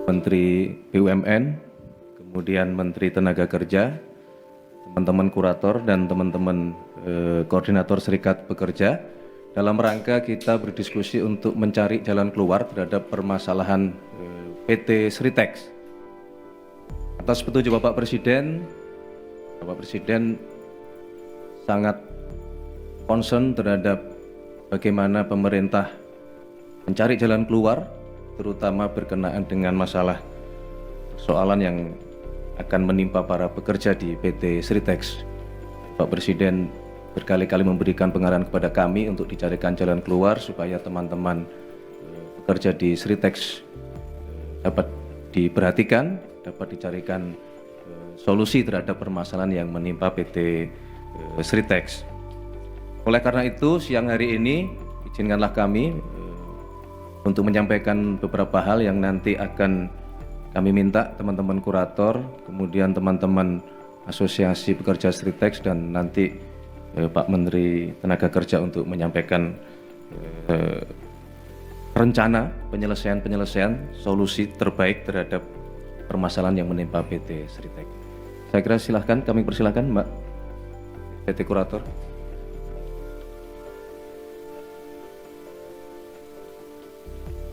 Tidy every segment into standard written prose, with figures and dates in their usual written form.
Menteri BUMN, kemudian Menteri Tenaga Kerja, teman-teman kurator dan teman-teman koordinator serikat pekerja dalam rangka kita berdiskusi untuk mencari jalan keluar terhadap permasalahan PT Sritex. Atas petunjuk Bapak Presiden sangat concern terhadap bagaimana pemerintah mencari jalan keluar, terutama berkenaan dengan masalah persoalan yang akan menimpa para pekerja di PT Sritex. Pak Presiden berkali-kali memberikan pengarahan kepada kami untuk dicarikan jalan keluar supaya teman-teman pekerja di Sritex dapat diperhatikan, dapat dicarikan solusi terhadap permasalahan yang menimpa PT Sritex. Oleh karena itu, siang hari ini izinkanlah kami untuk menyampaikan beberapa hal yang nanti akan kami minta teman-teman kurator, kemudian teman-teman asosiasi pekerja Sritex dan nanti Pak Menteri Tenaga Kerja untuk menyampaikan rencana penyelesaian solusi terbaik terhadap permasalahan yang menimpa PT Sritex. Saya kira silahkan, kami persilahkan Mbak PT Kurator.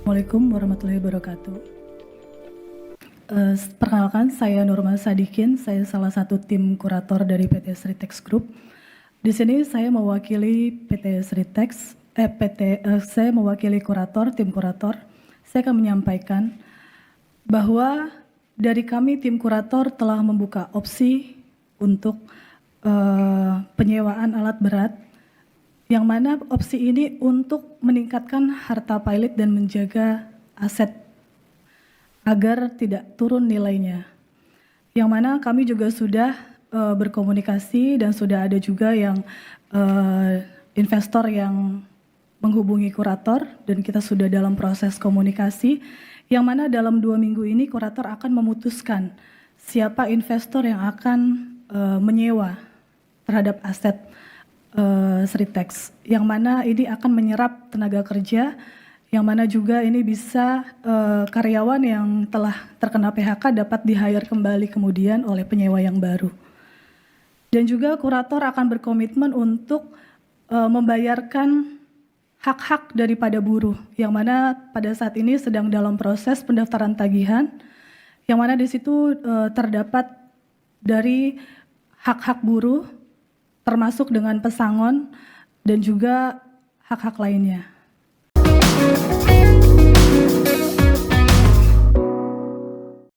Assalamualaikum warahmatullahi wabarakatuh. Perkenalkan, saya Nurma Sadikin, saya salah satu tim kurator dari PT Sritex Group. Di sini saya mewakili PT Sritex, saya mewakili kurator, tim kurator. Saya akan menyampaikan bahwa dari kami tim kurator telah membuka opsi untuk penyewaan alat berat, yang mana opsi ini untuk meningkatkan harta pilot dan menjaga aset agar tidak turun nilainya. Yang mana kami juga sudah berkomunikasi dan sudah ada juga yang investor yang menghubungi kurator dan kita sudah dalam proses komunikasi, yang mana dalam 2 minggu ini kurator akan memutuskan siapa investor yang akan menyewa terhadap aset Sritex, yang mana ini akan menyerap tenaga kerja, yang mana juga ini bisa karyawan yang telah terkena PHK dapat di-hire kembali kemudian oleh penyewa yang baru. Dan juga kurator akan berkomitmen untuk membayarkan hak-hak daripada buruh, yang mana pada saat ini sedang dalam proses pendaftaran tagihan, yang mana di situ terdapat dari hak-hak buruh, termasuk dengan pesangon dan juga hak-hak lainnya.